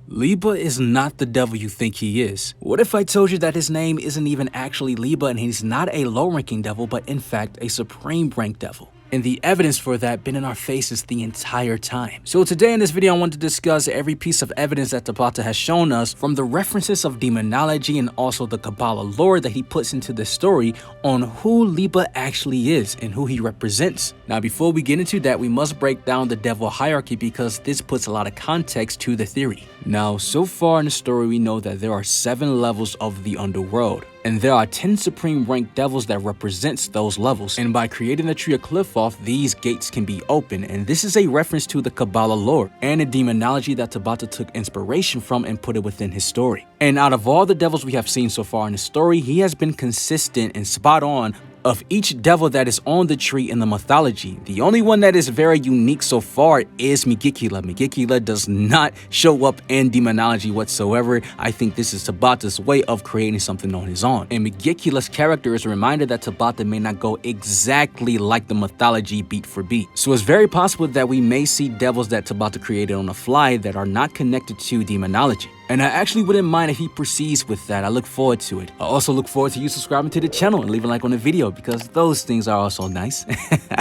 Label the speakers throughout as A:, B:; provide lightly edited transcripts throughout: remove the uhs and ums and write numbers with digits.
A: Liebe is not the devil you think he is. What if I told you that his name isn't even actually Liebe and he's not a low-ranking devil, but in fact a supreme-ranked devil? And the evidence for that been in our faces the entire time. So today in this video, I want to discuss every piece of evidence that Tabata has shown us, from the references of demonology and also the Kabbalah lore that he puts into this story, on who Liebe actually is and who he represents. Now before we get into that, we must break down the devil hierarchy because this puts a lot of context to the theory. Now so far in the story, we know that there are 7 levels of the underworld, and there are 10 supreme ranked devils that represents those levels, and by creating the tree of Cliffoff, these gates can be open. And this is a reference to the Kabbalah lore and a demonology that Tabata took inspiration from and put it within his story. And out of all the devils we have seen so far in the story, he has been consistent and spot on of each devil that is on the tree in the mythology. The only one that is very unique so far is Megikila. Megikila does not show up in demonology whatsoever. I think this is Tabata's way of creating something on his own. And Megikila's character is a reminder that Tabata may not go exactly like the mythology beat for beat. So it's very possible that we may see devils that Tabata created on the fly that are not connected to demonology. And I actually wouldn't mind if he proceeds with that. I look forward to it. I also look forward to you subscribing to the channel and leaving a like on the video, because those things are also nice.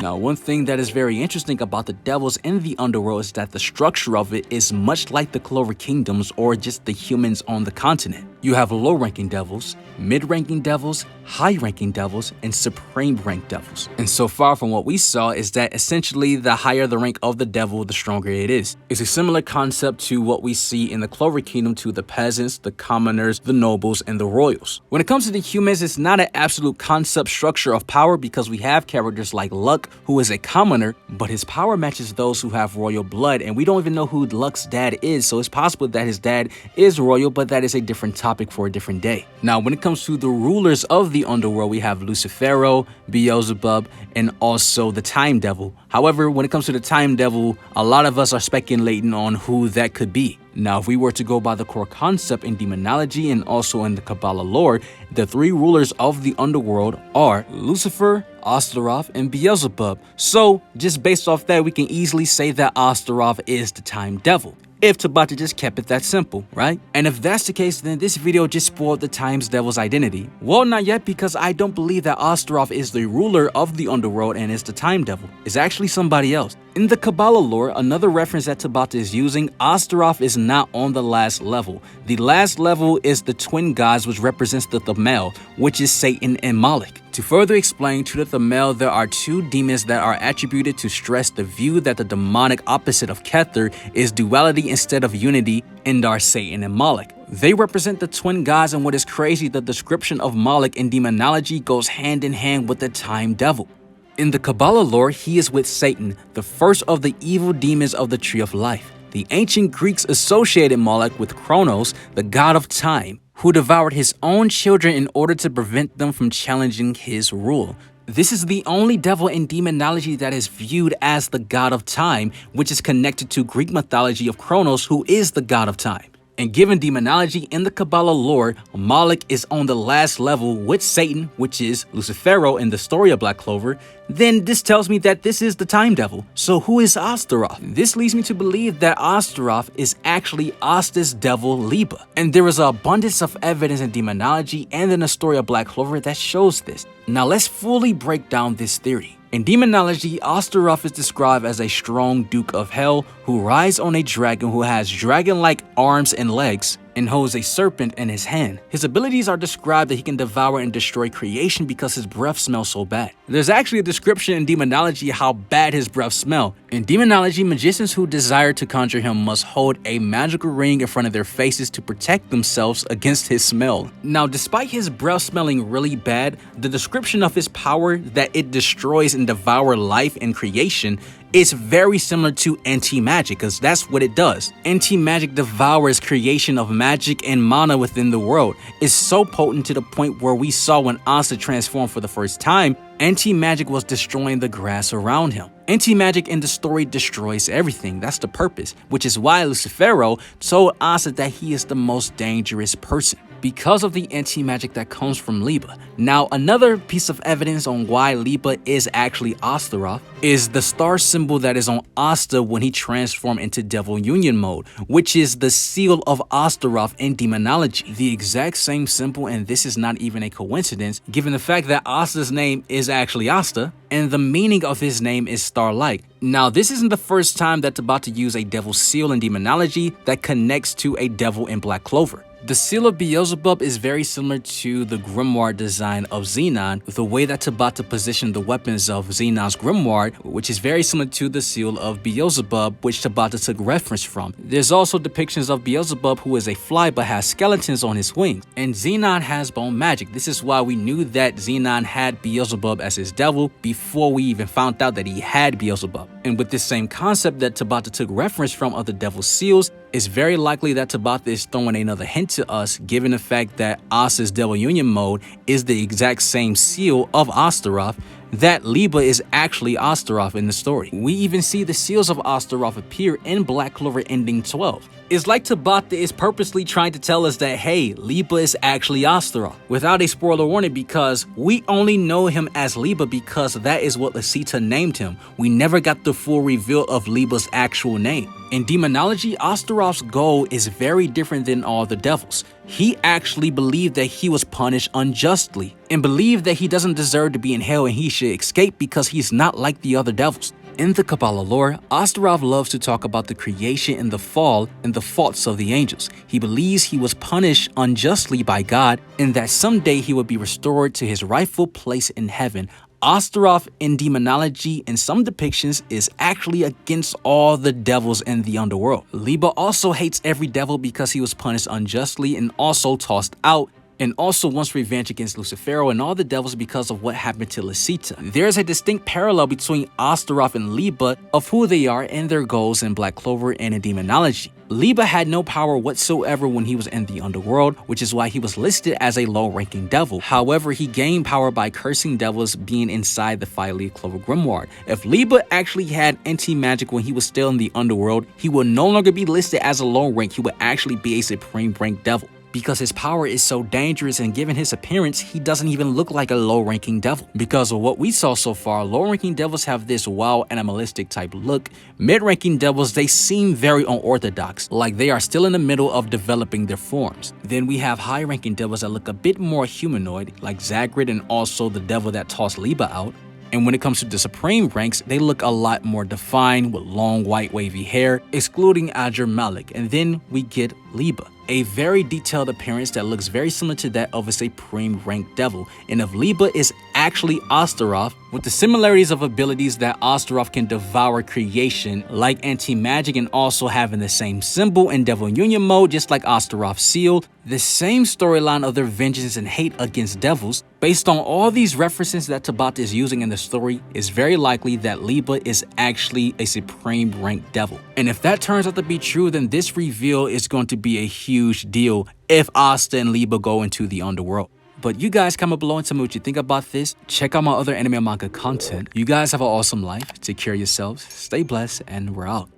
A: Now, one thing that is very interesting about the devils in the underworld is that the structure of it is much like the Clover kingdoms or just the humans on the continent. You have low-ranking devils, mid-ranking devils, high-ranking devils, and supreme-ranked devils. And so far from what we saw is that essentially the higher the rank of the devil, the stronger it is. It's a similar concept to what we see in the Clover kingdom to the peasants, the commoners, the nobles, and the royals. When it comes to the humans, it's not an absolute concept structure of power because we have characters like Luck, who is a commoner, but his power matches those who have royal blood, and we don't even know who Luck's dad is, so it's possible that his dad is royal, but that is a different topic for a different day. Now, when it comes to the rulers of the underworld, we have Lucifero, Beelzebub, and also the Time Devil. However, when it comes to the Time Devil, a lot of us are speculating on who that could be. Now, if we were to go by the core concept in demonology and also in the Kabbalah lore, the 3 rulers of the underworld are Lucifer, Astaroth, and Beelzebub. So, just based off that, we can easily say that Astaroth is the Time Devil, if Tabata just kept it that simple, right? And if that's the case, then this video just spoiled the Time Devil's identity. Well, not yet, because I don't believe that Astaroth is the ruler of the underworld and is the Time Devil. It's actually somebody else. In the Kabbalah lore, another reference that Tabata is using, Astaroth is not on the last level. The last level is the twin gods, which represents the Thamel, which is Satan and Moloch. To further explain, to the Thamel, there are 2 demons that are attributed to stress the view that the demonic opposite of Kether is duality instead of unity, and are Satan and Moloch. They represent the twin gods, and what is crazy, the description of Moloch in demonology goes hand in hand with the Time Devil. In the Kabbalah lore, he is with Satan, the first of the evil demons of the Tree of Life. The ancient Greeks associated Moloch with Kronos, the god of time, who devoured his own children in order to prevent them from challenging his rule. This is the only devil in demonology that is viewed as the god of time, which is connected to Greek mythology of Kronos, who is the god of time. And given demonology in the Kabbalah lore, Moloch is on the last level with Satan, which is Lucifero in the story of Black Clover, then this tells me that this is the Time Devil. So who is Astaroth? This leads me to believe that Astaroth is actually Asta's devil Liebe. And there is an abundance of evidence in demonology and in the story of Black Clover that shows this. Now let's fully break down this theory. In demonology, Astaroth is described as a strong duke of hell who rides on a dragon who has dragon-like arms and legs and holds a serpent in his hand. His abilities are described that he can devour and destroy creation because his breath smells so bad. There's actually a description in demonology how bad his breath smells. In demonology, magicians who desire to conjure him must hold a magical ring in front of their faces to protect themselves against his smell. Now, despite his breath smelling really bad, the description of his power, that it destroys and devours life and creation, is very similar to anti-magic, because that's what it does. Anti-magic devours creation of magic and mana within the world. It's so potent to the point where we saw when Asta transformed for the first time, anti-magic was destroying the grass around him. Anti-magic in the story destroys everything. That's the purpose, which is why Lucifero told Asta that he is the most dangerous person. because of the anti-magic that comes from Liebe. Now, another piece of evidence on why Liebe is actually Astaroth is the star symbol that is on Asta when he transformed into Devil Union mode, which is the seal of Astaroth in demonology. The exact same symbol, and this is not even a coincidence, given the fact that Asta's name is actually Asta, and the meaning of his name is star-like. Now, this isn't the first time that's about to use a devil seal in demonology that connects to a devil in Black Clover. The seal of Beelzebub is very similar to the grimoire design of Xenon, the way that Tabata positioned the weapons of Xenon's grimoire, which is very similar to the seal of Beelzebub, which Tabata took reference from. There's also depictions of Beelzebub, who is a fly but has skeletons on his wings, and Xenon has bone magic. This is why we knew that Xenon had Beelzebub as his devil before we even found out that he had Beelzebub. And with this same concept that Tabata took reference from other devil seals, it's very likely that Tabata is throwing another hint to us, given the fact that Asta's Devil Union mode is the exact same seal of Astaroth, that Liebe is actually Astaroth in the story. We even see the seals of Astaroth appear in Black Clover Ending 12. It's like Tabata is purposely trying to tell us that, hey, Liebe is actually Astaroth, without a spoiler warning, because we only know him as Liebe because that is what Lasita named him. We never got the full reveal of Liebe's actual name. In demonology, Astaroth's goal is very different than all the devils. He actually believed that he was punished unjustly, and believed that he doesn't deserve to be in hell and he should escape because he's not like the other devils. In the Kabbalah lore, Astaroth loves to talk about the creation and the fall and the faults of the angels. He believes he was punished unjustly by God and that someday he would be restored to his rightful place in heaven. Astaroth in demonology in some depictions is actually against all the devils in the underworld. Liebe also hates every devil because he was punished unjustly and also tossed out, and also wants revenge against Lucifero and all the devils because of what happened to Lasita. There's a distinct parallel between Astaroth and Liebe of who they are and their goals in Black Clover and in demonology. Liebe had no power whatsoever when he was in the underworld, which is why he was listed as a low-ranking devil. However, he gained power by cursing devils being inside the Fire-Leaf Clover grimoire. If Liebe actually had anti-magic when he was still in the underworld, he would no longer be listed as a low rank, he would actually be a supreme rank devil. Because his power is so dangerous, and given his appearance, he doesn't even look like a low-ranking devil. Because of what we saw so far, low-ranking devils have this wild animalistic type look. Mid-ranking devils, they seem very unorthodox, like they are still in the middle of developing their forms. Then we have high-ranking devils that look a bit more humanoid, like Zagrid and also the devil that tossed Liebe out. And when it comes to the supreme ranks, they look a lot more defined with long white wavy hair, excluding Ajur Malik. And then we get Liebe, a very detailed appearance that looks very similar to that of a supreme rank devil. And if Liebe is actually Astaroth, with the similarities of abilities that Astaroth can devour creation, like anti-magic, and also having the same symbol in Devil Union mode, just like Astaroth's seal, the same storyline of their vengeance and hate against devils, based on all these references that Tabata is using in the story, is very likely that Liebe is actually a supreme rank devil. And if that turns out to be true, then this reveal is going to be a huge deal if Asta and Liebe go into the underworld. But you guys comment below and tell me what you think about this. Check out my other anime and manga content. You guys have an awesome life. Take care of yourselves. Stay blessed, and we're out.